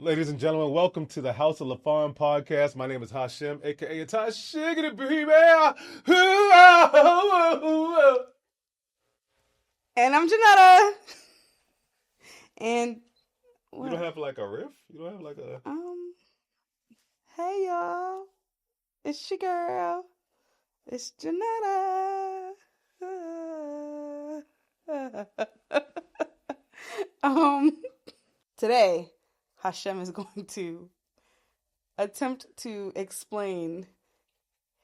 Ladies and gentlemen, welcome to the House of Lafond Podcast. My name is Hashim, a.k.a. It's Hashim, baby. And I'm Johnetta. And what? You don't have like a riff? You don't have like a... Hey, y'all. It's your girl. It's Johnetta. Today, Hashem is going to attempt to explain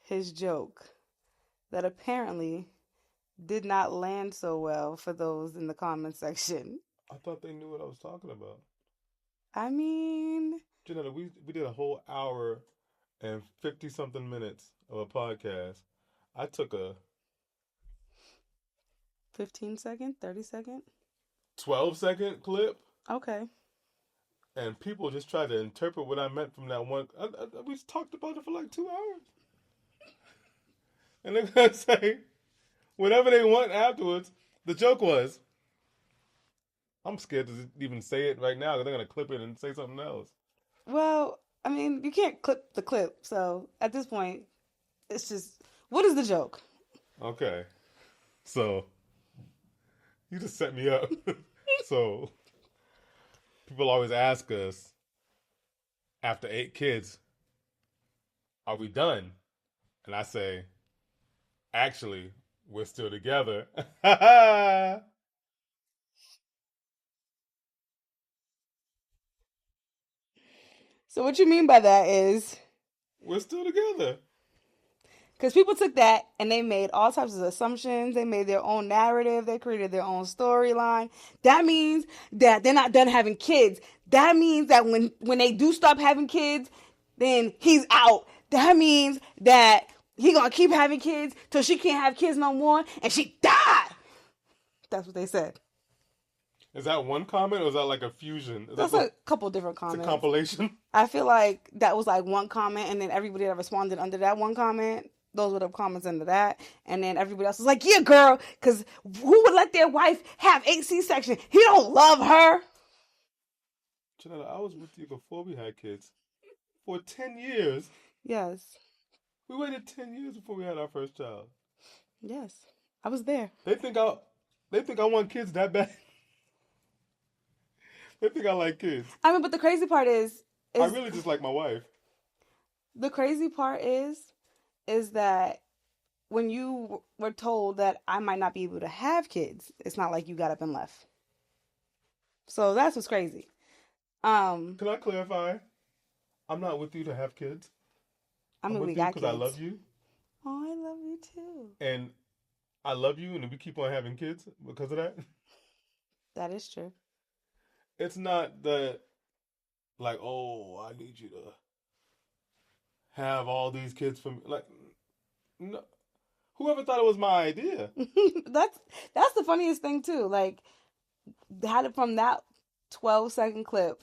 his joke that apparently did not land so well for those in the comment section. I thought they knew what I was talking about. I mean... Johnetta, we did a whole hour and 50-something minutes of a podcast. I took a... 15-second? 30-second? 12-second clip. Okay. And people just tried to interpret what I meant from that one. We talked about it for like 2 hours. And they're going to say whatever they want afterwards. The joke was, I'm scared to even say it right now because they're going to clip it and say something else. Well, I mean, you can't clip the clip. So at this point, it's just, what is the joke? Okay. So, you just set me up. So... People always ask us, after 8 kids, are we done? And I say, actually, we're still together. So what you mean by that is? We're still together. Because people took that and they made all types of assumptions. They made their own narrative. They created their own storyline. That means that they're not done having kids. That means that when they do stop having kids, then he's out. That means that he gonna keep having kids till she can't have kids no more and she died. That's what they said. Is that one comment or is that like a fusion? That's a couple different comments. It's a compilation? I feel like that was like one comment and then everybody that responded under that one comment, those were the comments under that. And then everybody else was like, yeah, girl, because who would let their wife have 8 C-section? He don't love her. Johnetta, I was with you before we had kids. For 10 years. Yes. We waited 10 years before we had our first child. Yes. I was there. They think I want kids that bad. They think I like kids. I mean, but the crazy part is I really just like my wife. The crazy part is that when you were told that I might not be able to have kids, it's not like you got up and left. So that's what's crazy. Can I clarify? I'm not with you to have kids. I'm with we you got because kids. I love you. Oh, I love you too. And I love you, and we keep on having kids because of that. That is true. It's not that, like, oh, I need you to have all these kids for me. Like, no. Whoever thought it was my idea? That's the funniest thing too. Like, from that 12-second clip,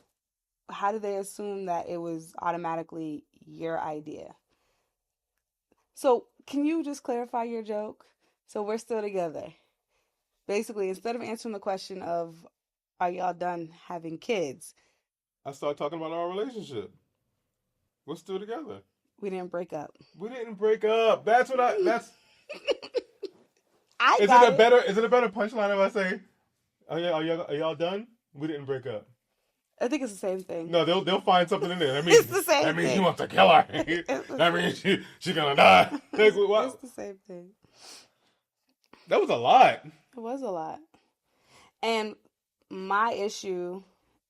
how did they assume that it was automatically your idea? So, can you just clarify your joke? So we're still together. Basically, instead of answering the question of, are y'all done having kids? I started talking about our relationship. We're still together. We didn't break up. We didn't break up. That's what that's... Is it a better punchline if I say, are y'all done? We didn't break up. I think it's the same thing. No, they'll find something in there. That means, it's the same thing. That means he wants to kill her. That means she's gonna die. It's the same thing. That was a lot. It was a lot. And my issue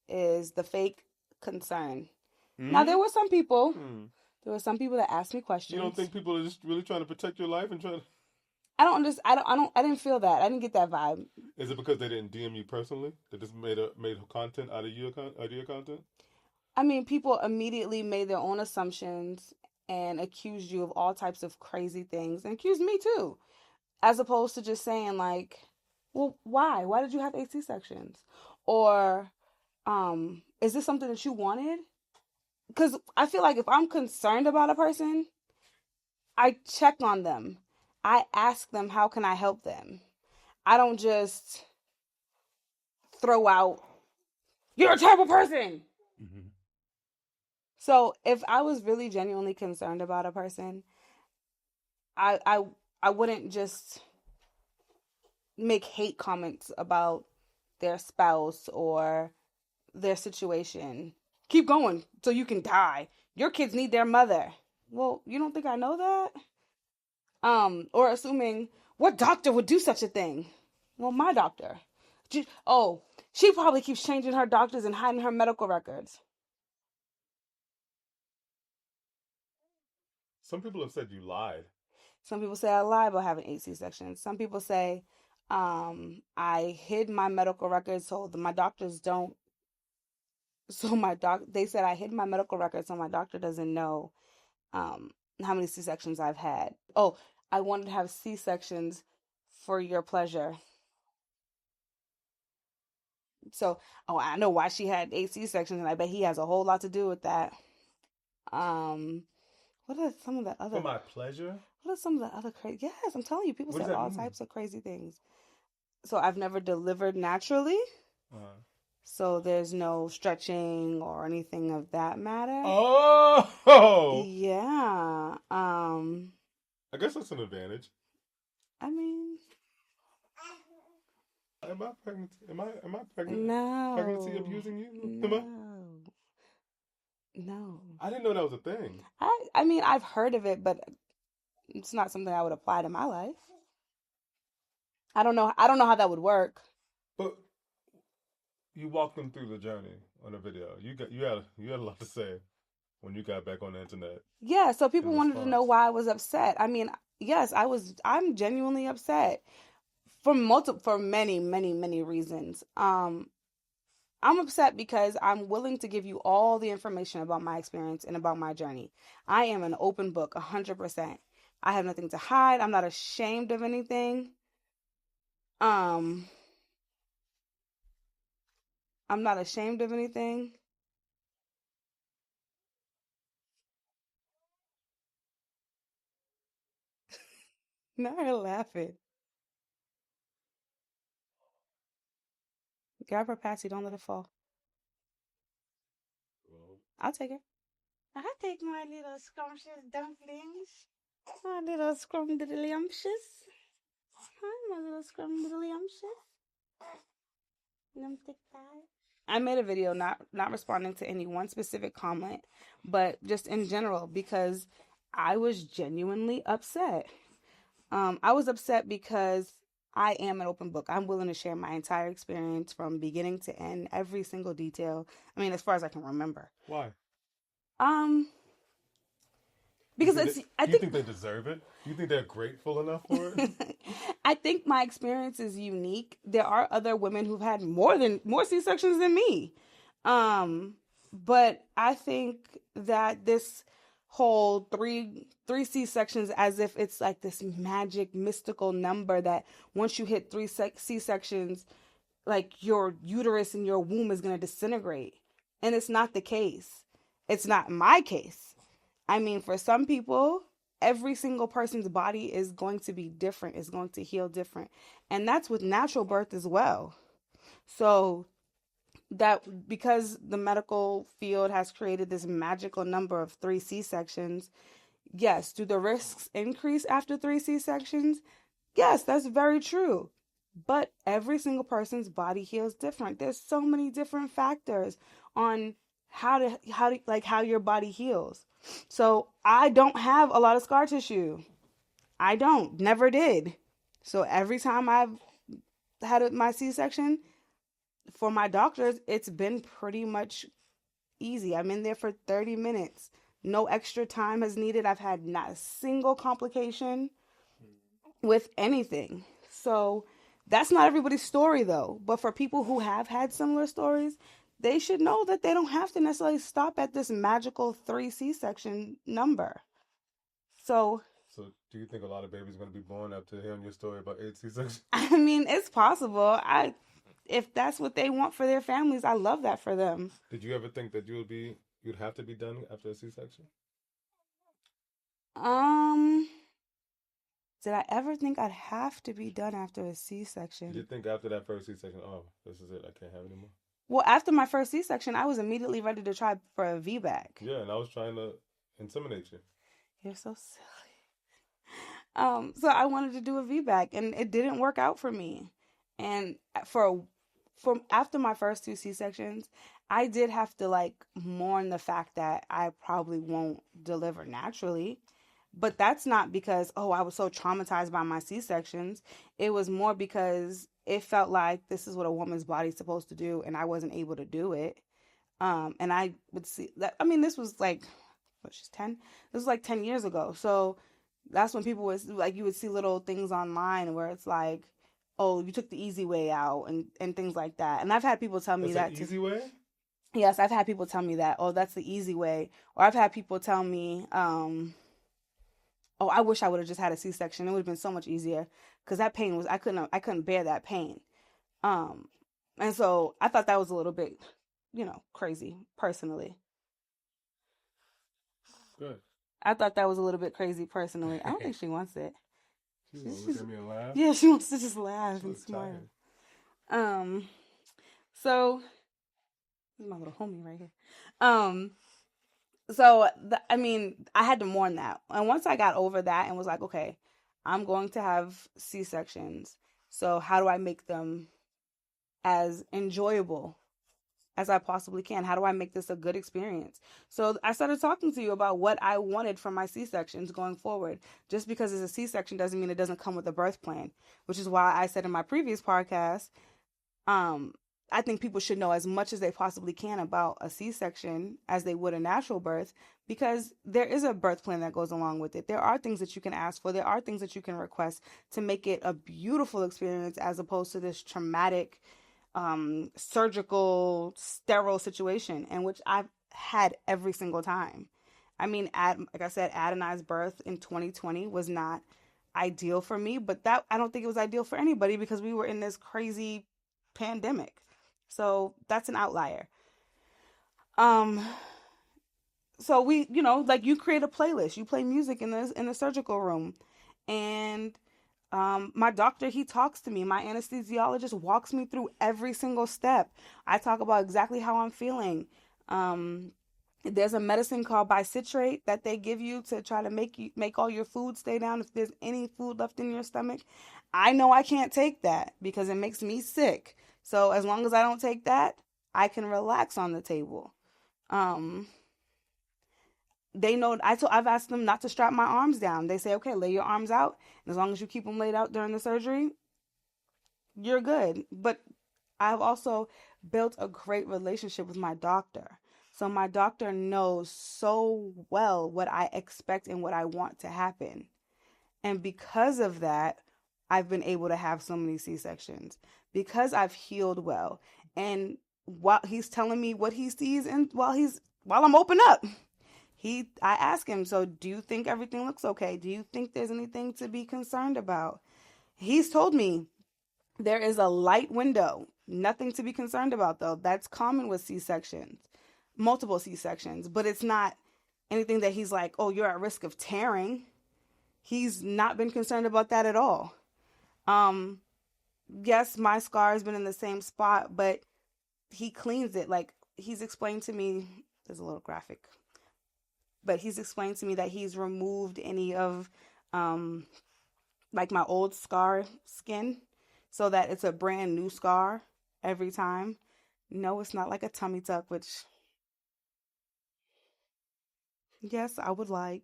is the fake concern. Now, there were some people that asked me questions. You don't think people are just really trying to protect your life and trying to... I didn't feel that. I didn't get that vibe. Is it because they didn't DM you personally? They just made content out of your content? I mean, people immediately made their own assumptions and accused you of all types of crazy things and accused me too. As opposed to just saying like, well, why? Why did you have 8 C-sections? Or, is this something that you wanted? Because I feel like if I'm concerned about a person, I check on them. I ask them, how can I help them? I don't just throw out, you're a terrible person. Mm-hmm. So if I was really genuinely concerned about a person, I I I wouldn't just make hate comments about their spouse or their situation. Keep going so you can die. Your kids need their mother. Well, you don't think I know that? Or assuming what doctor would do such a thing? Well, my doctor. Oh, she probably keeps changing her doctors and hiding her medical records. Some people have said you lied. Some people say I lie about having 8 C-sections. Some people say I hid my medical records so my doctors don't. So they said I hid my medical records so my doctor doesn't know um, how many C-sections I've had. Oh, I wanted to have C-sections for your pleasure. So, oh, I know why she had 8 C-sections, and I bet he has a whole lot to do with that. Um, what are some of the other? For my pleasure? What are some of the other crazy? Yes, I'm telling you, people What does said that all mean? types of crazy things. So I've never delivered naturally. Uh-huh. So there's no stretching or anything of that matter. Oh! Yeah. I guess that's an advantage. I mean, Am I pregnant? Am I pregnant? no. Pregnancy abusing you? No. No. I didn't know that was a thing. I mean, I've heard of it, but it's not something I would apply to my life. I don't know how that would work. But you walked them through the journey on a video. You had a lot to say when you got back on the internet. Yeah, so people wanted to know response. why I was upset. I mean, yes, I'm genuinely upset for many, many, many reasons. I'm upset because I'm willing to give you all the information about my experience and about my journey. I am an open book, 100%. I have nothing to hide. I'm not ashamed of anything. I'm not ashamed of anything. Now you're laughing. Grab her, Patsy. Don't let it fall. Well, I'll take it. I take my little scrumptious dumplings. My little scrumdiddlyumptious. Hi, my little scrumdiddlyumptious. I made a video not responding to any one specific comment, but just in general because I was genuinely upset. I was upset because I am an open book. I'm willing to share my entire experience from beginning to end, every single detail. I mean, as far as I can remember. why? Um, because you think they deserve it? You think they're grateful enough for it? I think my experience is unique. There are other women who've had more C-sections than me. But I think that this whole three C-sections, as if it's like this magic mystical number that once you hit three C-sections, like your uterus and your womb is going to disintegrate. And it's not the case. It's not my case. I mean, for some people, every single person's body is going to be different, is going to heal different. And that's with natural birth as well. So that because the medical field has created this magical number of 3 C-sections, yes, do the risks increase after 3 C-sections? Yes, that's very true. But every single person's body heals different. There's so many different factors on how your body heals. So I don't have a lot of scar tissue. I don't, never did. So every time I've had my C-section, for my doctors, it's been pretty much easy. I'm in there for 30 minutes. No extra time is needed. I've had not a single complication with anything. So that's not everybody's story though. But for people who have had similar stories, they should know that they don't have to necessarily stop at this magical 3 C-section number. So do you think a lot of babies are going to be born after hearing your story about 8 C-sections? I mean, it's possible. If that's what they want for their families, I love that for them. Did you ever think that you'd have to be done after a C-section? Did I ever think I'd have to be done after a C-section? Did you think after that first C-section, oh, this is it, I can't have any more? Well, after my first C-section, I was immediately ready to try for a VBAC. Yeah, and I was trying to intimidate you. You're so silly. So I wanted to do a VBAC, and it didn't work out for me. And from after my first two C-sections, I did have to like mourn the fact that I probably won't deliver naturally. But that's not because, oh, I was so traumatized by my C-sections. It was more because it felt like this is what a woman's body's supposed to do, and I wasn't able to do it. And I would see that. I mean, this was like, what, she's 10? This was like 10 years ago. So that's when people was like, you would see little things online where it's like, oh, you took the easy way out and things like that. And I've had people tell me That's that the easy way? Yes, I've had people tell me that, oh, that's the easy way. Or I've had people tell me, oh, I wish I would have just had a C-section. It would have been so much easier because that pain was, I couldn't bear that pain. And so I thought that was a little bit, crazy personally. Good. I thought that was a little bit crazy personally. I don't think she wants it. She wants to look at me and laugh? Yeah, she wants to just laugh She and looks smile. tired. So this is my little homie right here. So I had to mourn that. And once I got over that and was like, okay, I'm going to have C-sections. So how do I make them as enjoyable as I possibly can? How do I make this a good experience? So I started talking to you about what I wanted from my C-sections going forward. Just because it's a C-section doesn't mean it doesn't come with a birth plan, which is why I said in my previous podcast, I think people should know as much as they possibly can about a C-section as they would a natural birth, because there is a birth plan that goes along with it. There are things that you can ask for. There are things that you can request to make it a beautiful experience as opposed to this traumatic, surgical, sterile situation in which I've had every single time. I mean, like I said, Ad and I's birth in 2020 was not ideal for me, but that I don't think it was ideal for anybody because we were in this crazy pandemic. So that's an outlier. So we, like you create a playlist, you play music in the surgical room, and my doctor, he talks to me. My anesthesiologist walks me through every single step. I talk about exactly how I'm feeling. There's a medicine called bicitrate that they give you to try to make all your food stay down if there's any food left in your stomach. I know I can't take that because it makes me sick. So as long as I don't take that, I can relax on the table. They know I've asked them not to strap my arms down. They say, okay, lay your arms out. And as long as you keep them laid out during the surgery, you're good. But I've also built a great relationship with my doctor. So my doctor knows so well what I expect and what I want to happen. And because of that, I've been able to have so many C-sections because I've healed well. And while he's telling me what he sees and while I'm open up, I ask him, so do you think everything looks okay? Do you think there's anything to be concerned about? He's told me there is a light window, nothing to be concerned about though. That's common with C-sections, multiple C-sections, but it's not anything that he's like, oh, you're at risk of tearing. He's not been concerned about that at all. Yes, my scar has been in the same spot, but he cleans it. Like he's explained to me, there's a little graphic, but he's explained to me that he's removed any of, like my old scar skin so that it's a brand new scar every time. No, it's not like a tummy tuck, which, yes, I would like,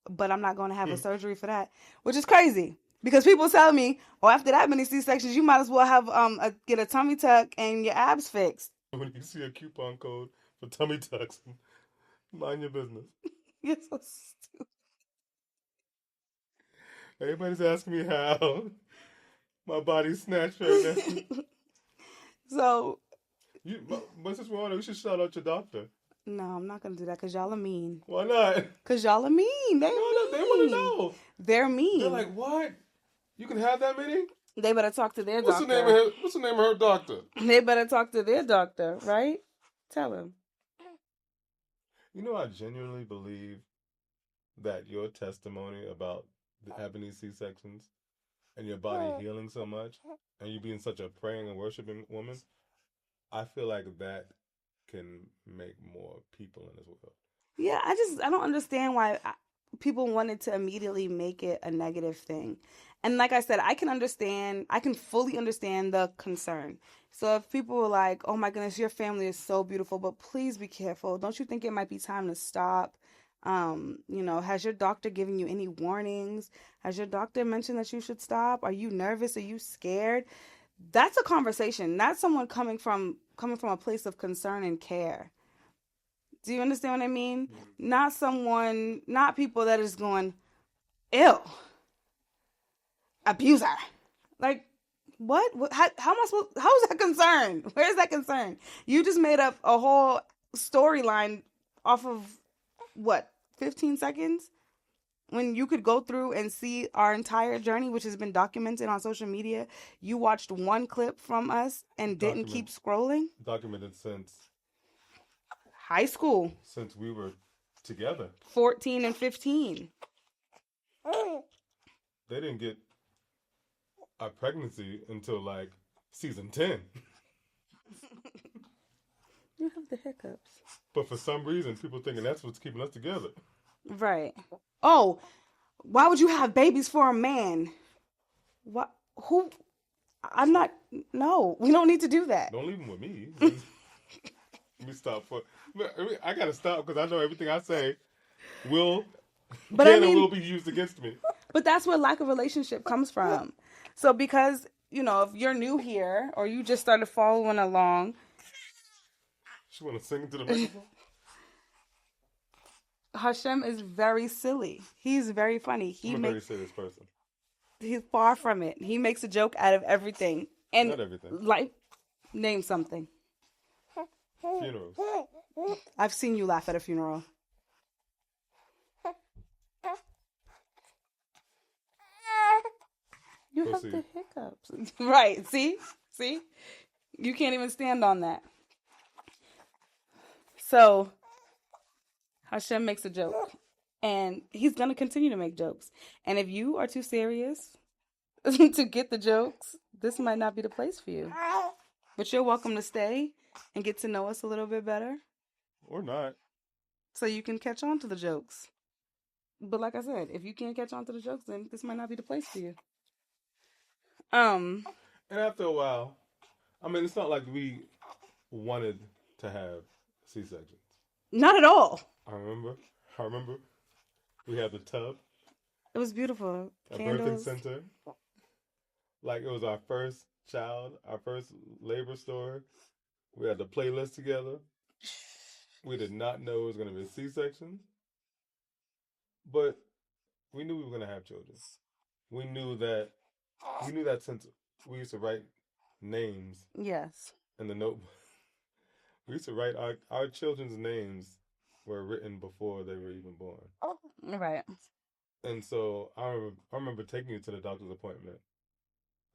but I'm not going to have a surgery for that, which is crazy because people tell me, oh, after that many C-sections, you might as well have get a tummy tuck and your abs fixed. When you see a coupon code for tummy tucks, mind your business. You're so stupid. Everybody's asking me how my body's snatched right now. So, But since we're on it, we should shout out your doctor. no, I'm not going to do that because y'all are mean. Why not? Because y'all are mean. They want to know. They're mean. They're like, what? You can have that many? They better talk to their doctor. What's the name of her doctor? They better talk to their doctor, right? Tell him. You know, I genuinely believe that your testimony about having these C-sections and your body healing so much and you being such a praying and worshiping woman, I feel like that can make more people in this world. Yeah, I don't understand why people wanted to immediately make it a negative thing. And like I said, I can fully understand the concern. So if people were like, "Oh my goodness, your family is so beautiful, but please be careful. Don't you think it might be time to stop?" Has your doctor given you any warnings? Has your doctor mentioned that you should stop? Are you nervous? Are you scared? That's a conversation, not someone coming from a place of concern and care. Do you understand what I mean? Not people that is going, ew, abuser. Like, what? How am I supposed? How is that concern? Where is that concern? You just made up a whole storyline off of what, 15 seconds? When you could go through and see our entire journey, which has been documented on social media. You watched one clip from us and didn't keep scrolling. Documented since high school. Since we were together. 14 and 15. They didn't get our pregnancy until like season 10. You have the hiccups. But for some reason, people thinking that's what's keeping us together. Right. Oh, why would you have babies for a man? What? Who? I'm not. No, we don't need to do that. Don't leave them with me. Let me stop I gotta stop because I know everything I say will be used against me. But that's where lack of relationship comes from. So because, if you're new here or you just started following along. She want to sing into the microphone? Hashim is very silly. He's very funny. I'm a very serious person. He's far from it. He makes a joke out of everything. And not everything. Like, name something. Funerals. I've seen you laugh at a funeral. You have the hiccups. Right. See? You can't even stand on that. So, Hashem makes a joke. And he's going to continue to make jokes. And if you are too serious to get the jokes, this might not be the place for you. But you're welcome to stay and get to know us a little bit better. Or not. So you can catch on to the jokes. But like I said, if you can't catch on to the jokes, then this might not be the place for you. And after a while, it's not like we wanted to have C-sections. Not at all. I remember we had the tub. It was beautiful. A birthing center. Like it was our first child, our first labor story. We had the playlist together. We did not know it was going to be a C-section. But we knew we were going to have children. We knew that since we used to write names. Yes. In the notebook. We used to write our children's names were written before they were even born. Right. And so I remember taking you to the doctor's appointment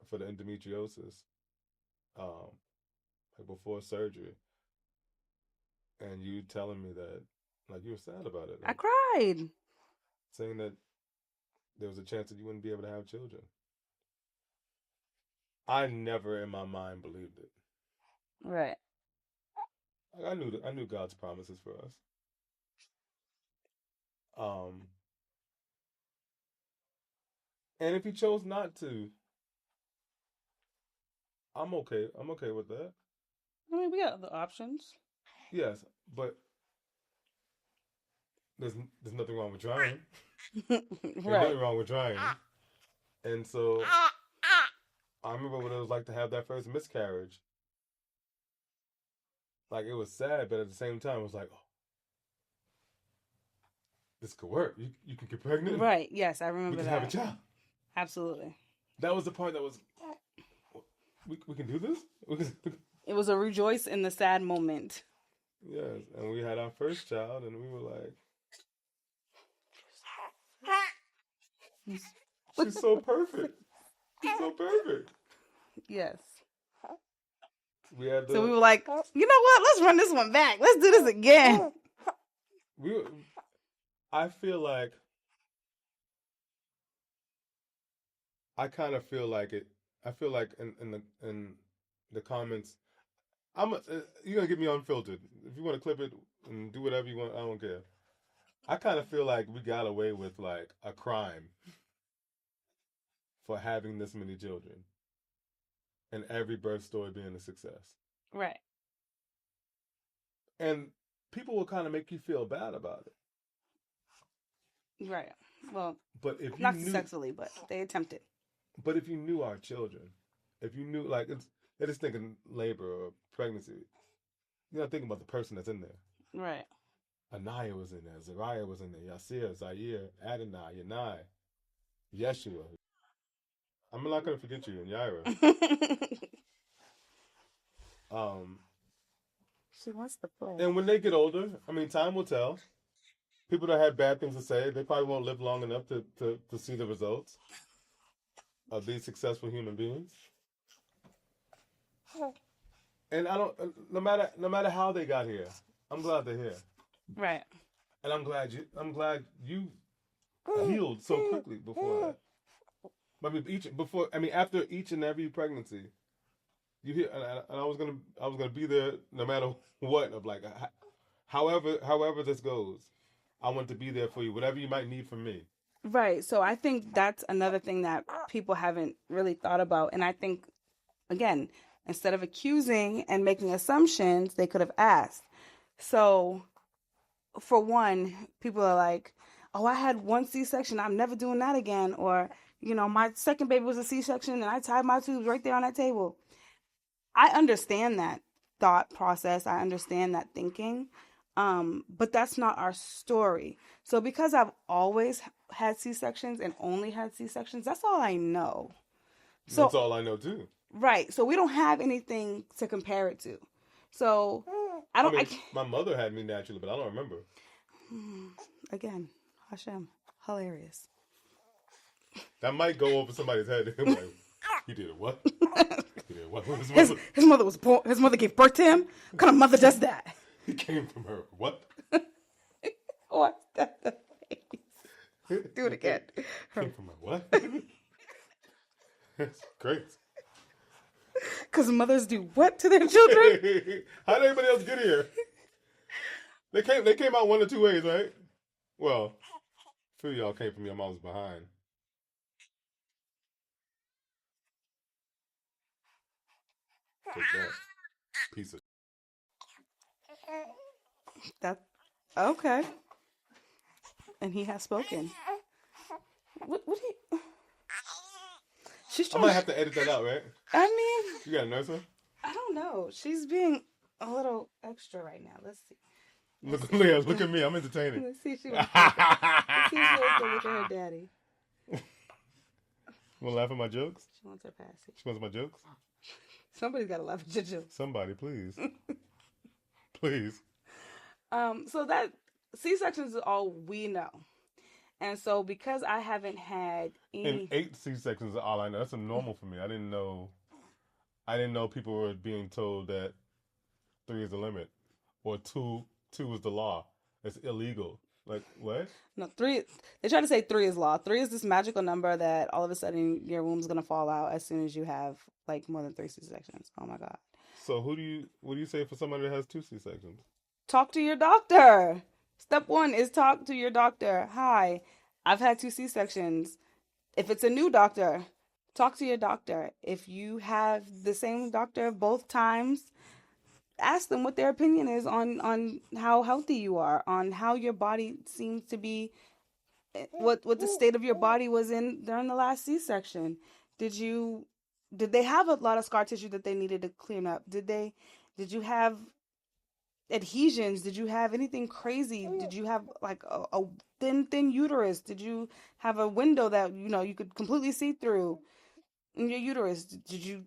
for the endometriosis, before surgery, and you telling me that you were sad about it. I cried. Saying that there was a chance that you wouldn't be able to have children. I never in my mind believed it. Right. I knew God's promises for us. And if he chose not to, I'm okay. I'm okay with that. We got other options. Yes, but there's nothing wrong with trying. Right. There's nothing wrong with trying. And so I remember what it was like to have that first miscarriage. Like, it was sad, but at the same time, it was like, oh, this could work. You can get pregnant. Right. Yes, I remember that. We can have a child. Absolutely. That was the part that was, we can do this? It was a rejoice in the sad moment. Yes, and we had our first child, and we were like, she's so perfect. She's so perfect. Yes. So we were like, you know what? Let's run this one back. Let's do this again. I feel like, I kind of feel like it. I feel like in the comments, You're gonna get me unfiltered. If you want to clip it and do whatever you want, I don't care. I kind of feel like we got away with like a crime for having this many children, and every birth story being a success. Right. And people will kind of make you feel bad about it. Right. Well, but if you not knew, successfully, but they attempted. But if you knew our children, if you knew, like, they're just thinking labor or pregnancy. You're not thinking about the person that's in there. Right. Anaya was in there. Zariah was in there. Yasir, Zaire, Adonai, Yanai, Yeshua. I'm not going to forget you, and Yaira. She wants to play. And when they get older, I mean, time will tell. People that have bad things to say, they probably won't live long enough to see the results of these successful human beings. And I don't. No matter how they got here, I'm glad they're here. Right. And I'm glad you healed so quickly before that. After each and every pregnancy, you hear, and I was gonna be there no matter what. Of like, however this goes, I want to be there for you, whatever you might need from me. Right. So I think that's another thing that people haven't really thought about. And I think, again, instead of accusing and making assumptions, they could have asked. So, for one, people are like, oh, I had one C-section. I'm never doing that again. Or, my second baby was a C-section and I tied my tubes right there on that table. I understand that thought process. I understand that thinking. But that's not our story. So because I've always had C-sections and only had C-sections, that's all I know. So that's all I know too. Right. So we don't have anything to compare it to. So my mother had me naturally, but I don't remember. Again, Hashem, hilarious. That might go over somebody's head. Like, he did what? He did what? His mother was born. His mother gave birth to him. What kind of mother does that? He came from her. What? What? Do it again. Came from her what? That's great. Because mothers do what to their children? How did anybody else get here? They came out one of two ways, right? Well, a few of y'all came from your mom's behind. Take that piece of. That okay. And he has spoken. What he? She's trying. I might have to edit that out, right? I mean, you got a nurse, huh? I don't know. She's being a little extra right now. Let's see. Look, Leah, look at me. I'm entertaining. Let's see if she wants to look at her daddy. You want to laugh at my jokes? She wants her passy. She wants my jokes? Somebody's got to laugh at your jokes. Somebody, please. Please. So that C-sections is all we know. And so because I haven't had any... And 8 C-sections is all I know. That's normal for me. I didn't know people were being told that 3 is the limit. Or 2 is the law. It's illegal. Like, what? No, 3... They try to say 3 is law. 3 is this magical number that all of a sudden your womb's going to fall out as soon as you have, like, more than 3 C-sections. Oh, my God. So what do you say for somebody that has 2 C-sections? Talk to your doctor. Step 1 is talk to your doctor. Hi, I've had 2 C-sections. If it's a new doctor, talk to your doctor. If you have the same doctor both times, ask them what their opinion is on how healthy you are, on how your body seems to be, what the state of your body was in during the last C-section. Did they have a lot of scar tissue that they needed to clean up? Did you have adhesions? Did you have anything crazy? Did you have like a thin uterus? Did you have a window that you could completely see through in your uterus? Did you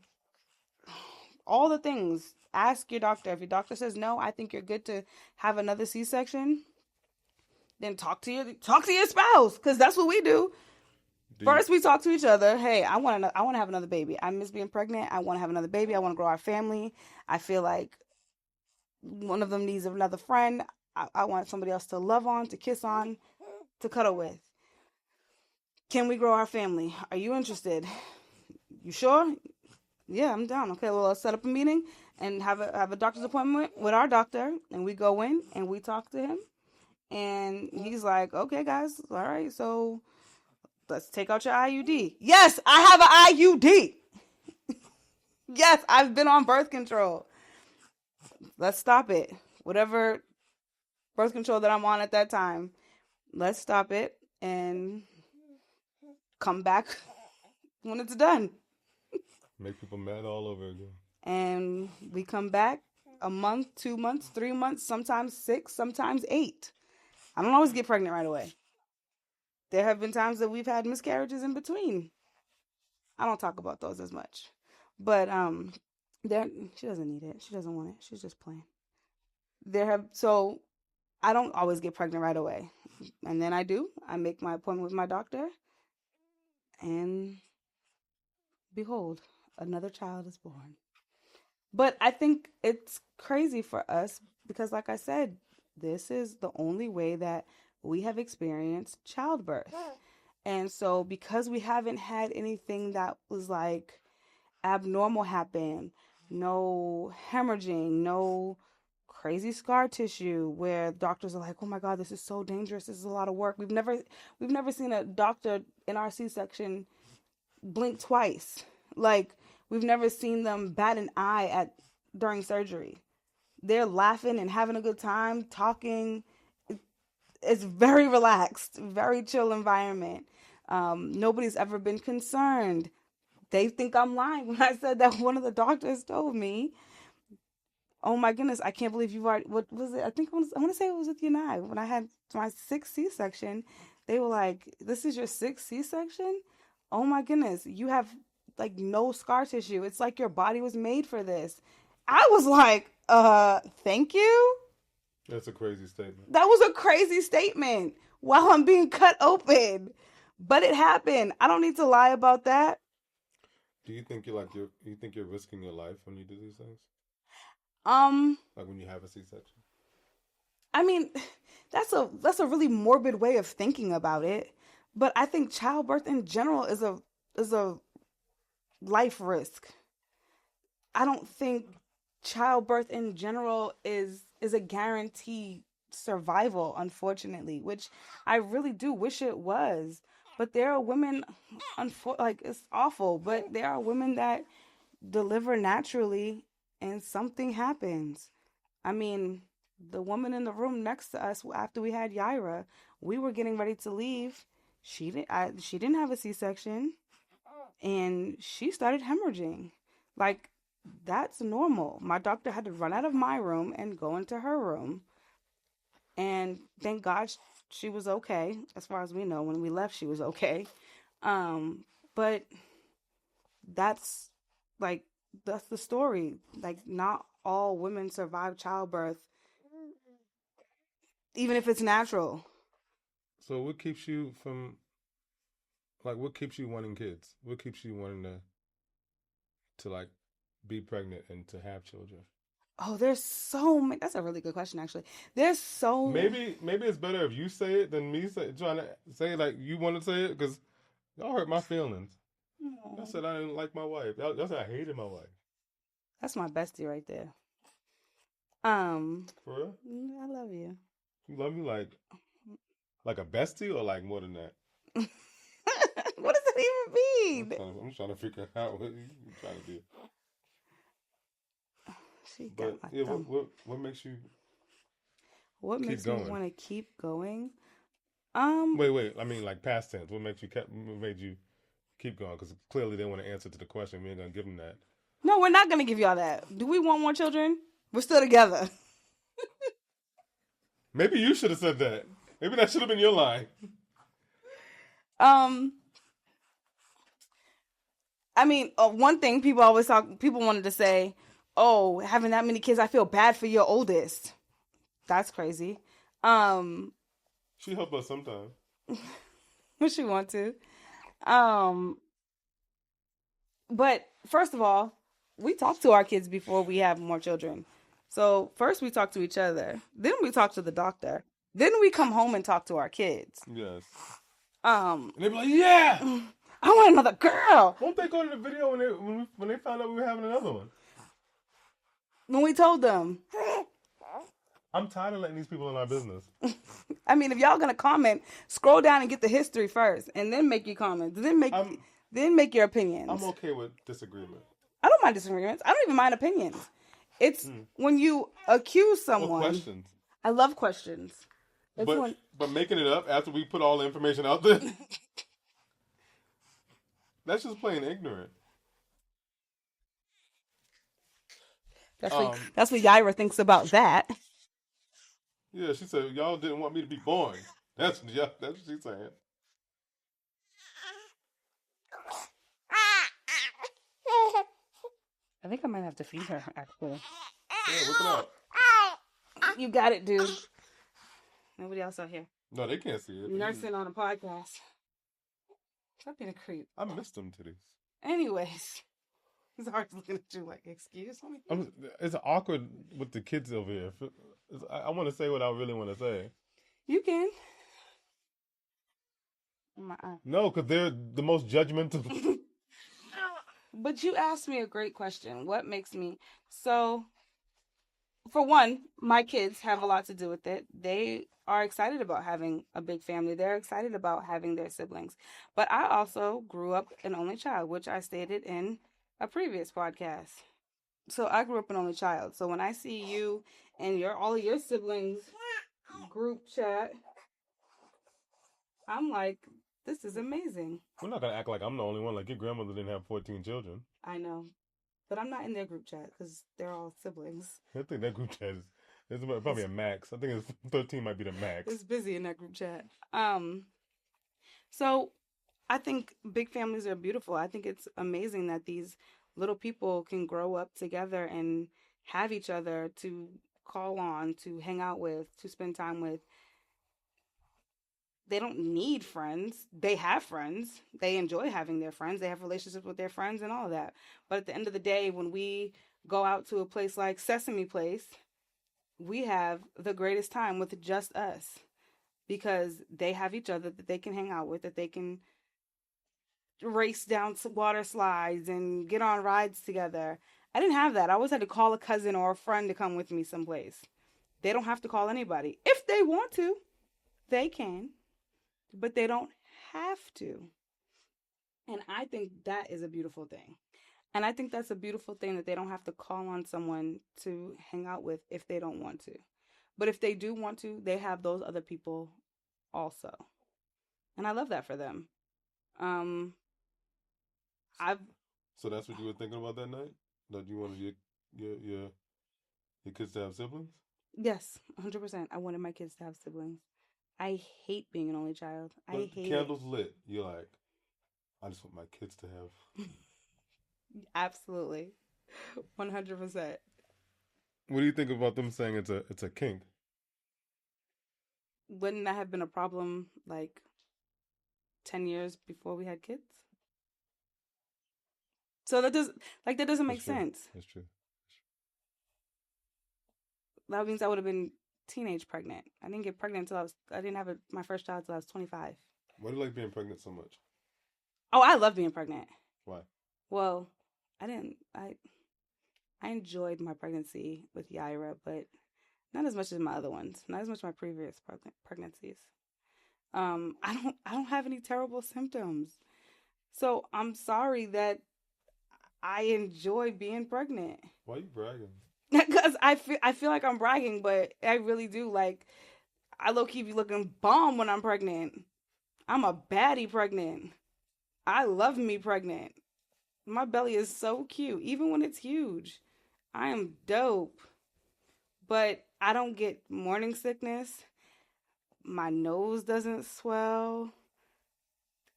all the things? Ask your doctor. If your doctor says no, I think you're good to have another C-section, then talk to your spouse, because that's what we do. First, we talk to each other. Hey, I want to have another baby. I miss being pregnant. I want to have another baby. I want to grow our family. I feel like one of them needs another friend. I want somebody else to love on, to kiss on, to cuddle with. Can we grow our family? Are you interested? You sure? Yeah, I'm down. Okay, well, let's set up a meeting and have a doctor's appointment with our doctor, and we go in and we talk to him, and he's like, okay, guys, all right, so let's take out your IUD. Yes, I have an IUD. Yes, I've been on birth control. Let's stop it. Whatever birth control that I'm on at that time, let's stop it and come back when it's done. Make people mad all over again. And we come back a month, 2 months, 3 months, sometimes 6, sometimes 8. I don't always get pregnant right away. There have been times that we've had miscarriages in between. I don't talk about those as much. But she doesn't need it. She doesn't want it. She's just playing. So I don't always get pregnant right away. And then I do. I make my appointment with my doctor. And behold, another child is born. But I think it's crazy for us because, like I said, this is the only way that we have experienced childbirth. And so because we haven't had anything that was like abnormal happen, no hemorrhaging, no crazy scar tissue where doctors are like, oh my God, this is so dangerous. This is a lot of work. We've never seen a doctor in our C-section blink twice. Like, we've never seen them bat an eye during surgery. They're laughing and having a good time, talking. It's very relaxed, very chill environment. Nobody's ever been concerned. They think I'm lying when I said that one of the doctors told me, oh my goodness, I can't believe you've already, what was it? I want to say it was with you and I. When I had my 6th C-section, they were like, this is your 6th C-section? Oh my goodness, you have like no scar tissue. It's like your body was made for this. I was like, thank you? That's a crazy statement. That was a crazy statement while I'm being cut open. But it happened. I don't need to lie about that. Do you think you're risking your life when you do these things? Like when you have a C-section? I mean, that's a really morbid way of thinking about it. But I think childbirth in general is a life risk. I don't think childbirth in general is a guaranteed survival, unfortunately, which I really do wish it was. But there are women, like, it's awful, but there are women that deliver naturally and something happens. I mean, the woman in the room next to us, after we had Yaira, we were getting ready to leave. She didn't have a C-section, and she started hemorrhaging. Like, that's normal. My doctor had to run out of my room and go into her room. And thank God she was okay. As far as we know, when we left, she was okay. But that's the story. Like, not all women survive childbirth, even if it's natural. So what keeps you wanting kids? What keeps you wanting to like be pregnant and to have children? Oh, there's so many. That's a really good question, actually. There's so maybe it's better if you say it than me trying to say it like you want to say it, because y'all hurt my feelings. I said I didn't like my wife. Y'all said I hated my wife. That's my bestie right there. For real? I love you. You love me like a bestie or like more than that? What does that even mean? I'm trying to figure out what you're trying to do. What makes you? What makes me want to keep going? Wait. I mean, like past tense. What made you keep going? Because clearly they want to answer to the question. We ain't gonna give them that. No, we're not gonna give y'all that. Do we want more children? We're still together. Maybe you should have said that. Maybe that should have been your line. I mean, one thing people wanted to say, oh, having that many kids, I feel bad for your oldest. That's crazy. She helped us sometimes. When she want to. But first of all, we talk to our kids before we have more children. So first we talk to each other. Then we talk to the doctor. Then we come home and talk to our kids. Yes. And they be like, yeah! I want another girl. Won't they go to the video when they found out we were having another one? when we told them. I'm tired of letting these people in our business. I mean, if y'all gonna comment, scroll down and get the history first, and then make your comments. Then make your opinions. I'm okay with disagreement. I don't mind disagreements. I don't even mind opinions. It's when you accuse someone. Well, questions. I love questions. But making it up after we put all the information out there, that's just plain ignorant. That's what Yaira thinks about that. Yeah, she said y'all didn't want me to be born. That's what she's saying. I think I might have to feed her, actually. Yeah, whip it out. You got it, dude. Nobody else out here. No, they can't see it. Nursing on a podcast. Stop being a creep. I missed them titties. Anyways. It's hard looking at you like, excuse me? It's awkward with the kids over here. I want to say what I really want to say. You can. No, because they're the most judgmental. But you asked me a great question. What makes me... So, for one, my kids have a lot to do with it. They are excited about having a big family. They're excited about having their siblings. But I also grew up an only child, which I stated in a previous podcast. So I grew up an only child. So when I see you and all of your siblings group chat, I'm like, this is amazing. We're not going to act like I'm the only one. Like your grandmother didn't have 14 children. I know. But I'm not in their group chat because they're all siblings. I think that group chat is probably a max. I think 13 might be the max. It's busy in that group chat. So I think big families are beautiful. I think it's amazing that these little people can grow up together and have each other to call on, to hang out with, to spend time with. They don't need friends. They have friends. They enjoy having their friends. They have relationships with their friends and all of that. But at the end of the day, when we go out to a place like Sesame Place, we have the greatest time with just us because they have each other that they can hang out with, that they can race down water slides and get on rides together. I didn't have that. I always had to call a cousin or a friend to come with me someplace. They don't have to call anybody. If they want to, they can. But they don't have to. And I think that is a beautiful thing. And I think that's a beautiful thing that they don't have to call on someone to hang out with if they don't want to. But if they do want to, they have those other people also. And I love that for them. So that's what you were thinking about that night? That you wanted your kids to have siblings? Yes, 100%. I wanted my kids to have siblings. I hate being an only child. I hate candles lit. You're like, I just want my kids to have. Absolutely, 100%. What do you think about them saying it's a kink? Wouldn't that have been a problem like 10 years before we had kids? So that doesn't make sense. That's true. That means I would have been teenage pregnant. I didn't get pregnant until I didn't have my first child until I was 25. Why do you like being pregnant so much? Oh, I love being pregnant. Why? Well, I enjoyed my pregnancy with Yaira, but not as much as my other ones. Not as much as my previous pregnancies. I don't have any terrible symptoms. So I'm sorry that I enjoy being pregnant. Why are you bragging? Because I feel like I'm bragging, but I really do. Like, I low-key be looking bomb when I'm pregnant. I'm a baddie pregnant. I love me pregnant. My belly is so cute, even when it's huge. I am dope. But I don't get morning sickness. My nose doesn't swell.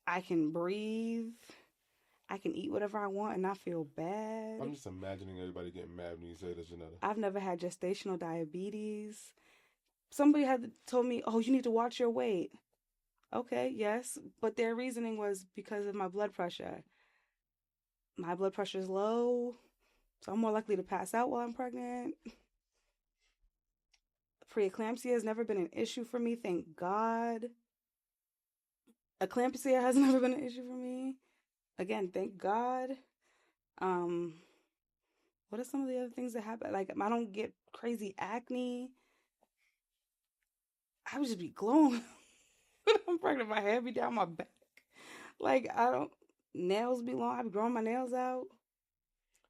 I can breathe. I can eat whatever I want and not feel bad. I'm just imagining everybody getting mad when you say this, Johnetta. I've never had gestational diabetes. Somebody had told me, oh, you need to watch your weight. Okay, yes. But their reasoning was because of my blood pressure. My blood pressure is low, so I'm more likely to pass out while I'm pregnant. Preeclampsia has never been an issue for me, thank God. Eclampsia has never been an issue for me. Again, thank God. What what are some of the other things that happen? Like, I don't get crazy acne. I would just be glowing when I'm pregnant. My hair be down my back. Like, I don't, nails be long. I be growing my nails out.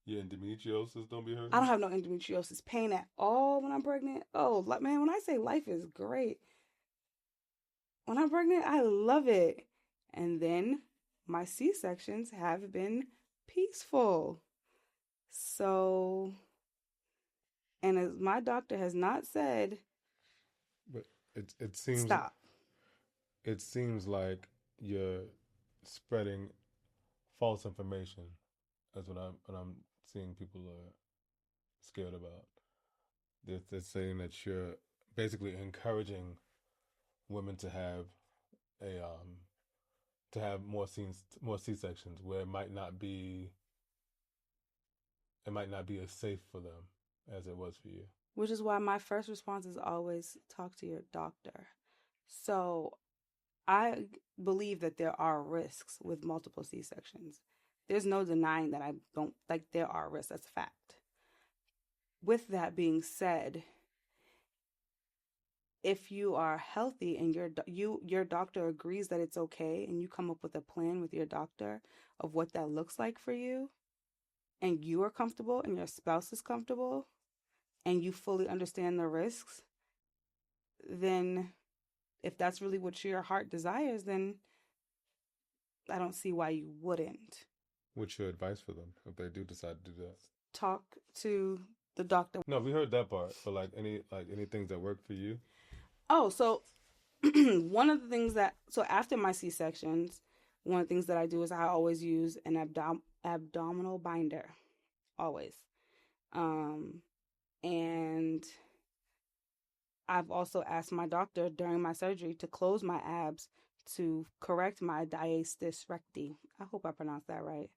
Your endometriosis don't be I don't hurting? have no endometriosis pain at all when I'm pregnant. Oh, like, man, when I say life is great, when I'm pregnant, I love it. And then my C-sections have been peaceful. So, and as my doctor has not said, But stop. it seems like you're spreading false information. That's what I'm seeing people are scared about. They're saying that you're basically encouraging women a to have more C sections where it might not be as safe for them as it was for you. Which is why my first response is always talk to your doctor. So I believe that there are risks with multiple C-sections. There's no denying that I don't like there are risks. That's a fact. With that being said, if you are healthy and your doctor agrees that it's okay and you come up with a plan with your doctor of what that looks like for you and you are comfortable and your spouse is comfortable and you fully understand the risks, then if that's really what your heart desires, then I don't see why you wouldn't. What's your advice for them if they do decide to do that? Talk to the doctor. No, we heard that part, but any things that work for you? Oh, so one of the things so after my C-sections, one of the things that I do is I always use an abdominal binder, always. And I've also asked my doctor during my surgery to close my abs to correct my diastasis recti. I hope I pronounced that right.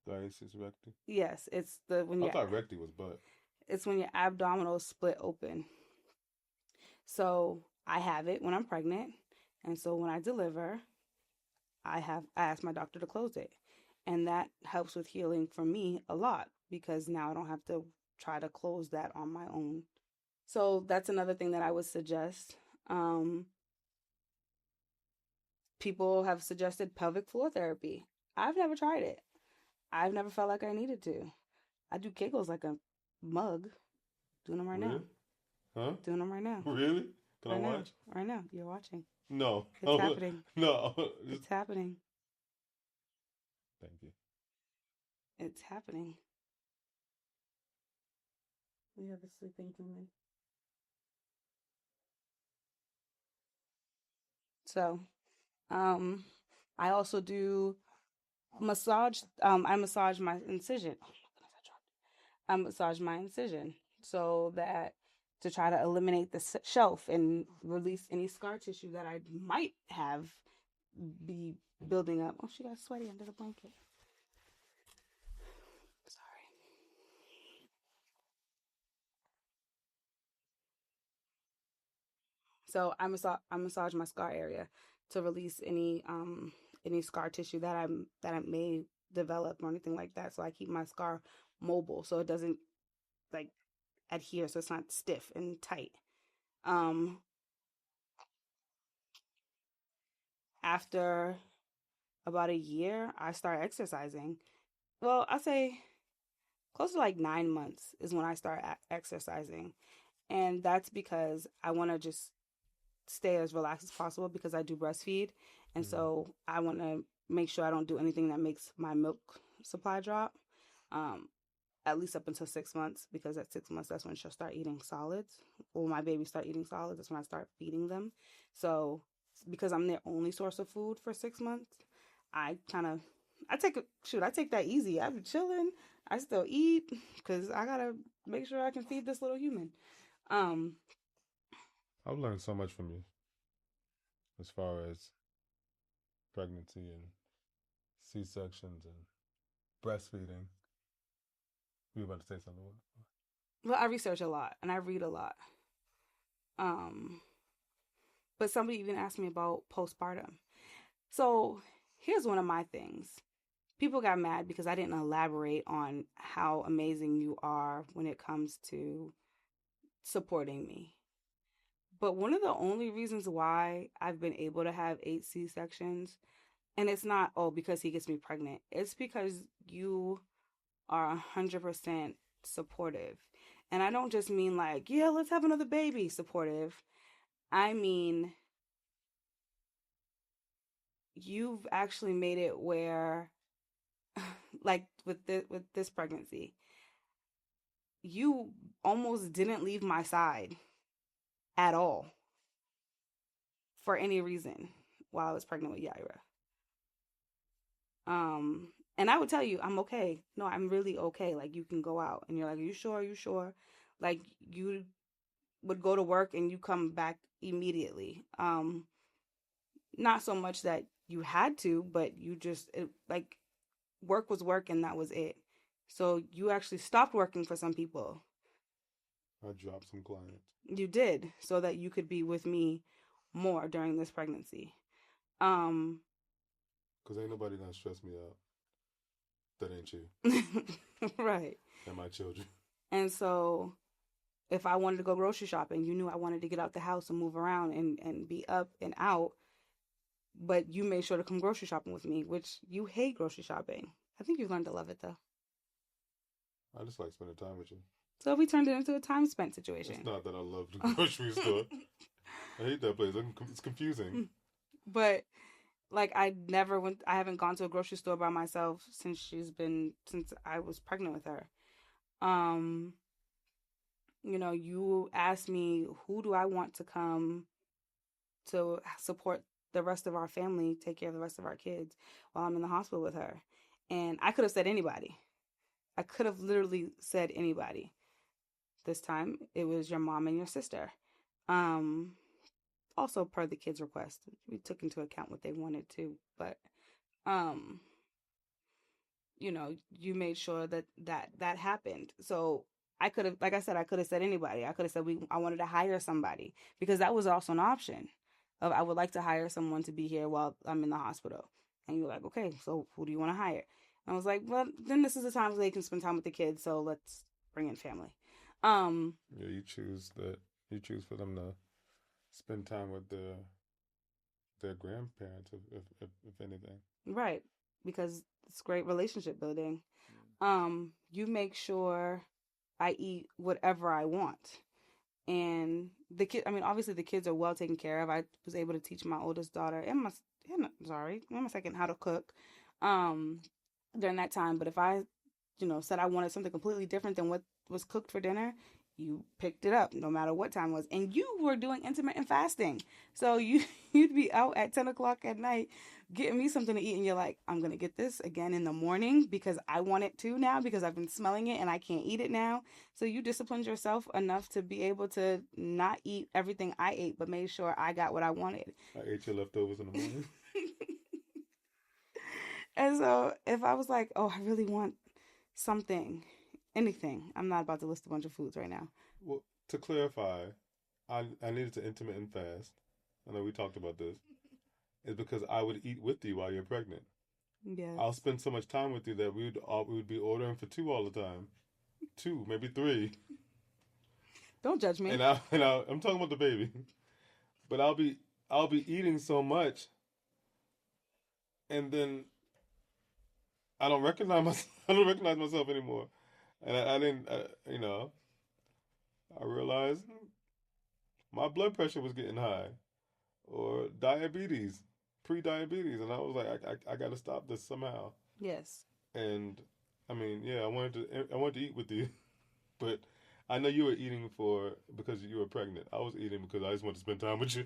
Diastasis recti? Yes, it's I thought recti was butt. It's when your abdominals split open. So I have it when I'm pregnant, and so when I deliver, I asked my doctor to close it, and that helps with healing for me a lot because now I don't have to try to close that on my own. So that's another thing that I would suggest. People have suggested pelvic floor therapy. I've never tried it. I've never felt like I needed to. I do Kegels like a mug. Doing them right now. Huh? Doing them right now. Really? Can right I now. watch? Right now. You're watching. No. It's happening. No. It's happening. Thank you. It's happening. We have a sleeping human. So, I also do massage. I massage my incision. Oh my goodness, I massage my incision so that to try to eliminate the shelf and release any scar tissue that I might have be building up. Oh, she got sweaty under the blanket. Sorry. So I massage my scar area to release any scar tissue that I may develop or anything like that. So I keep my scar mobile so it doesn't like adhere, so it's not stiff and tight. After about a year, I start exercising. Well, I say close to like 9 months is when I start exercising, and that's because I want to just stay as relaxed as possible because I do breastfeed, and so I want to make sure I don't do anything that makes my milk supply drop. At least up until 6 months, because at 6 months that's when she'll start eating solids. Or my baby start eating solids, that's when I start feeding them. So because I'm their only source of food for 6 months, I take that easy. I'm chilling. I still eat because I gotta make sure I can feed this little human. I've learned so much from you as far as pregnancy and C-sections and breastfeeding. You were about to say something? Well, I research a lot and I read a lot. But somebody even asked me about postpartum. So here's one of my things. people got mad because I didn't elaborate on how amazing you are when it comes to supporting me. But one of the only reasons why I've been able to have 8 C-sections, and it's not, oh, because he gets me pregnant. It's because you are 100% supportive. And I don't just mean like, yeah, let's have another baby supportive. I mean, you've actually made it where, like with this pregnancy, you almost didn't leave my side at all for any reason while I was pregnant with Yaira. And I would tell you, I'm okay. No, I'm really okay. Like, you can go out. And you're like, are you sure? Are you sure? Like, you would go to work and you come back immediately. Not so much that you had to, but you just, like, work was work and that was it. So you actually stopped working for some people. I dropped some clients. You did, so that you could be with me more during this pregnancy. Because ain't nobody gonna stress me out. That ain't you. Right. And my children. And so if I wanted to go grocery shopping, you knew I wanted to get out the house and move around and be up and out. But you made sure to come grocery shopping with me, which you hate grocery shopping. I think you've learned to love it, though. I just like spending time with you. So we turned it into a time spent situation. It's not that I love the grocery store. I hate that place. It's confusing. But, like, I haven't gone to a grocery store by myself since I was pregnant with her. You know, you asked me, who do I want to come to support the rest of our family, take care of the rest of our kids while I'm in the hospital with her. And I could have said anybody. I could have literally said anybody. This time, it was your mom and your sister. Also per the kids' request. We took into account what they wanted to, but, you know, you made sure that happened. So I could have, like I said, I could have said anybody. I could have said I wanted to hire somebody, because that was also an option. Of, I would like to hire someone to be here while I'm in the hospital. And you're like, okay, so who do you want to hire? And I was like, well, then this is the time where they can spend time with the kids, so let's bring in family. Yeah, you choose for them to spend time with their grandparents, if anything. Right, because it's great relationship building. You make sure I eat whatever I want. And obviously the kids are well taken care of. I was able to teach my oldest daughter and my second how to cook during that time. But if I, said I wanted something completely different than what was cooked for dinner, you picked it up no matter what time it was. And you were doing intermittent fasting. So you'd be out at 10 o'clock at night getting me something to eat. And you're like, I'm going to get this again in the morning because I want it to now, because I've been smelling it and I can't eat it now. So you disciplined yourself enough to be able to not eat everything I ate, but made sure I got what I wanted. I ate your leftovers in the morning. And so if I was like, oh, I really want something, anything, I'm not about to list a bunch of foods right now. Well, to clarify, I needed to intermittent fast. I know we talked about this. It's because I would eat with you while you're pregnant. Yes. I'll spend so much time with you that we would be ordering for 2 all the time. 2, maybe 3. Don't judge me. And I'm talking about the baby. But I'll be eating so much, and then I don't recognize myself anymore. And I didn't, I realized my blood pressure was getting high, or diabetes, pre-diabetes, and I was like, I got to stop this somehow. Yes. And I mean, yeah, I wanted to eat with you, but I know you were eating because you were pregnant. I was eating because I just wanted to spend time with you.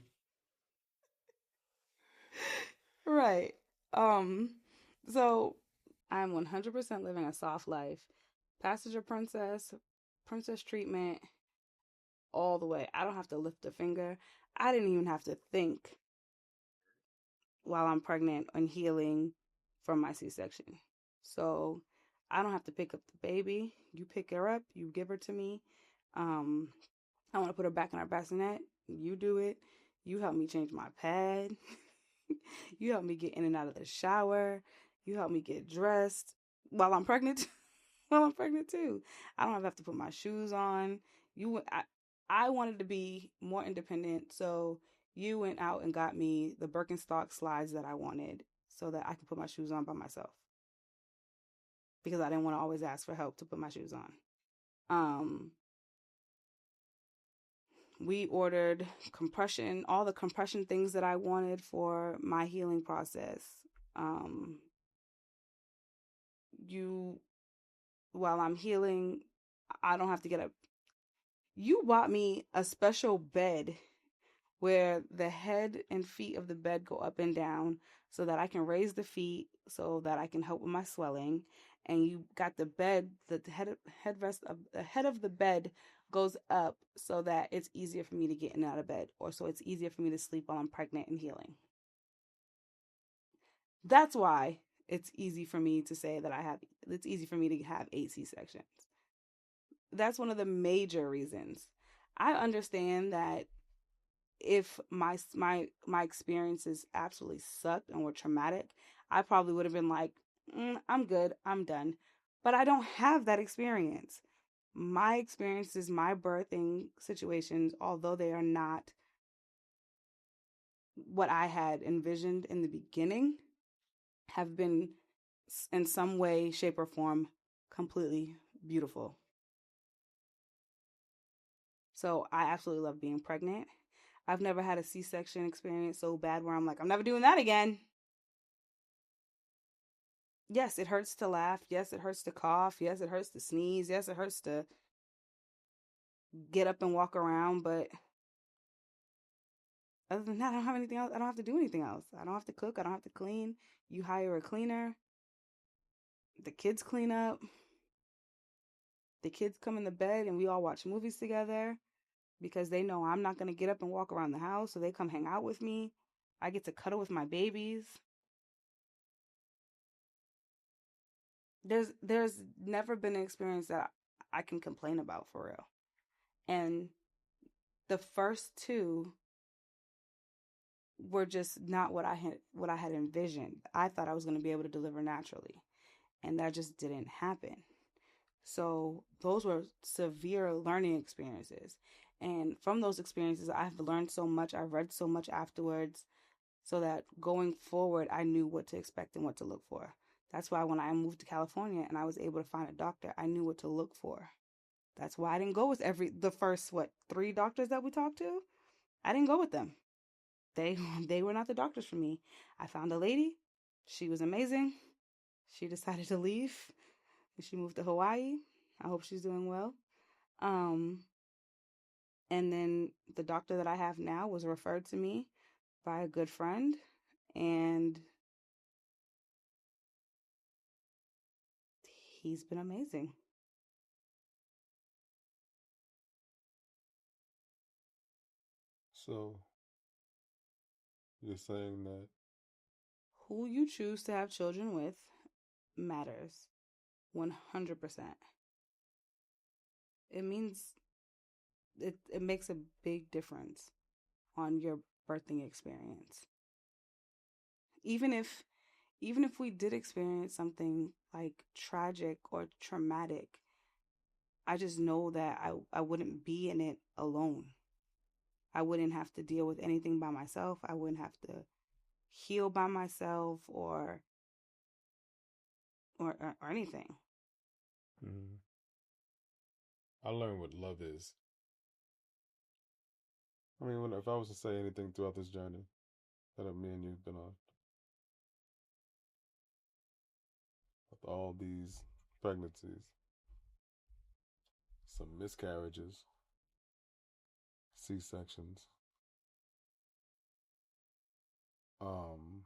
Right. So I'm 100% living a soft life. Passenger princess treatment, all the way. I don't have to lift a finger. I didn't even have to think while I'm pregnant and healing from my C-section. So I don't have to pick up the baby. You pick her up. You give her to me. I want to put her back in her bassinet. You do it. You help me change my pad. You help me get in and out of the shower. You help me get dressed while I'm pregnant. While I'm pregnant too. I don't have to put my shoes on. I wanted to be more independent, so you went out and got me the Birkenstock slides that I wanted so that I could put my shoes on by myself. Because I didn't want to always ask for help to put my shoes on. We ordered all the compression things that I wanted for my healing process. While I'm healing, I don't have to get up. You bought me a special bed where the head and feet of the bed go up and down so that I can raise the feet so that I can help with my swelling. And you got the bed, the head of the bed goes up so that it's easier for me to get in and out of bed, or so it's easier for me to sleep while I'm pregnant and healing. That's why it's easy for me to say that it's easy for me to have 8 C-sections. That's one of the major reasons. I understand that if my experiences absolutely sucked and were traumatic, I probably would have been like, I'm good, I'm done. But I don't have that experience. My experiences, my birthing situations, although they are not what I had envisioned in the beginning, have been in some way, shape, or form completely beautiful. So I absolutely love being pregnant. I've never had a C-section experience so bad where I'm like, I'm never doing that again. Yes, it hurts to laugh. Yes, it hurts to cough. Yes, it hurts to sneeze. Yes, it hurts to get up and walk around. But other than that, I don't have anything else. I don't have to do anything else. I don't have to cook. I don't have to clean. You hire a cleaner. The kids clean up. The kids come in the bed and we all watch movies together because they know I'm not going to get up and walk around the house. So they come hang out with me. I get to cuddle with my babies. There's never been an experience that I can complain about for real. And the first 2 were just not what I had envisioned. I thought I was going to be able to deliver naturally, and that just didn't happen. So those were severe learning experiences. And from those experiences, I've learned so much. I've read so much afterwards so that going forward, I knew what to expect and what to look for. That's why when I moved to California and I was able to find a doctor, I knew what to look for. That's why I didn't go with the first 3 doctors that we talked to. I didn't go with them. They were not the doctors for me. I found a lady. She was amazing. She decided to leave. She moved to Hawaii. I hope she's doing well. And then the doctor that I have now was referred to me by a good friend, and he's been amazing. So you're saying that Who you choose to have children with matters 100%. It means it makes a big difference on your birthing experience. Even if we did experience something like tragic or traumatic, I just know that I wouldn't be in it alone. I wouldn't have to deal with anything by myself. I wouldn't have to heal by myself or anything. mm, I learned what love is. I mean, if I was to say anything throughout this journey that me and you've been on, with all these pregnancies, some miscarriages, C-sections, um,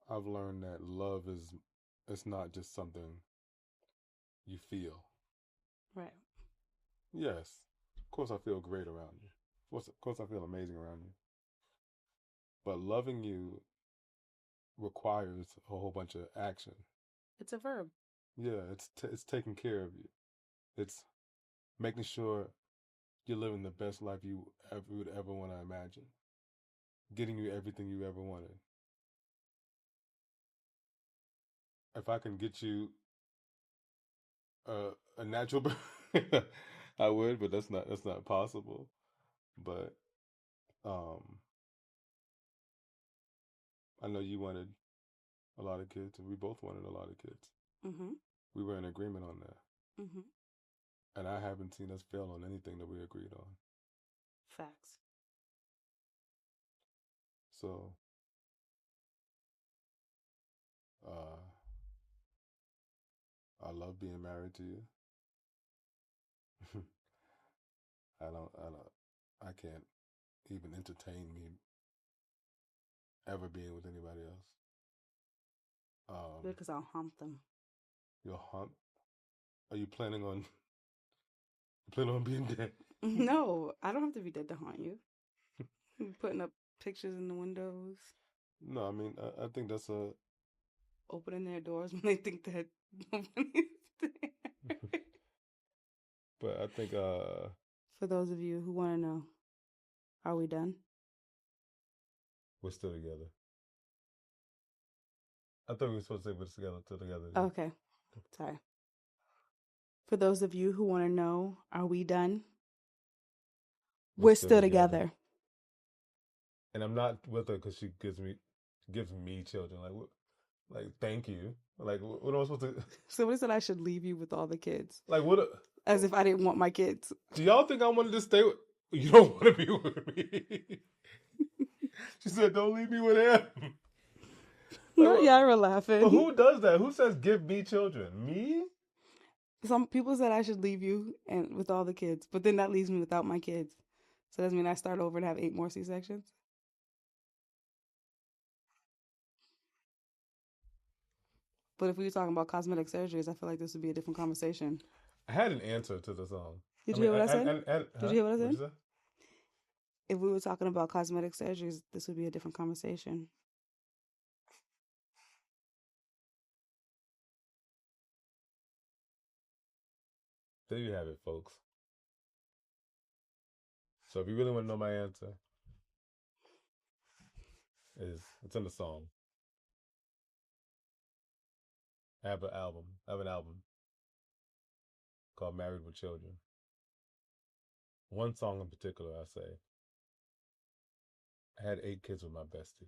I've learned that love it's not just something you feel. Right. Yes, of course I feel great around you. Of course I feel amazing around you. But loving you requires a whole bunch of action. It's a verb. Yeah, it's taking care of you. It's making sure you're living the best life you would ever want to imagine. Getting you everything you ever wanted. if I can get you a natural birth, I would, but that's not possible. But I know you wanted a lot of kids, and we both wanted a lot of kids. Mm-hmm. We were in agreement on that. Mm-hmm. And I haven't seen us fail on anything that we agreed on. Facts. So, I love being married to you. I can't even entertain me ever being with anybody else. Because I'll hump them. You'll hump? Are you planning on being dead? No, I don't have to be dead to haunt you. Putting up pictures in the windows. No, I mean, I think that's opening their doors when they think that nobody's there. But I think for those of you who want to know, are we done? We're still together. I thought we were supposed to say we're still together. Okay. Sorry. For those of you who want to know, are we done? We're still together. And I'm not with her because she gives me children. Like, thank you. Like, what am I supposed to? Somebody said I should leave you with all the kids. Like, what? As if I didn't want my kids. Do y'all think I wanted to stay with? You don't want to be with me. She said, "Don't leave me with him." Y'all were laughing. But who does that? Who says give me children? Me? Some people said I should leave you and with all the kids, but then that leaves me without my kids. So does that mean I start over and have 8 more C-sections? But if we were talking about cosmetic surgeries, I feel like this would be a different conversation. I had an answer to the song. Did you hear what I said? Did you hear what I said? What'd you say? If we were talking about cosmetic surgeries, this would be a different conversation. There you have it, folks. So if you really want to know my answer, it's in the song. I have an album called Married with Children. One song in particular, I say, I had 8 kids with my bestie.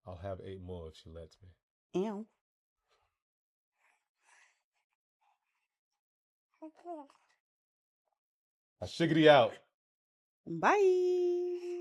I'll have 8 more if she lets me. Ew. I shiggity out. Bye.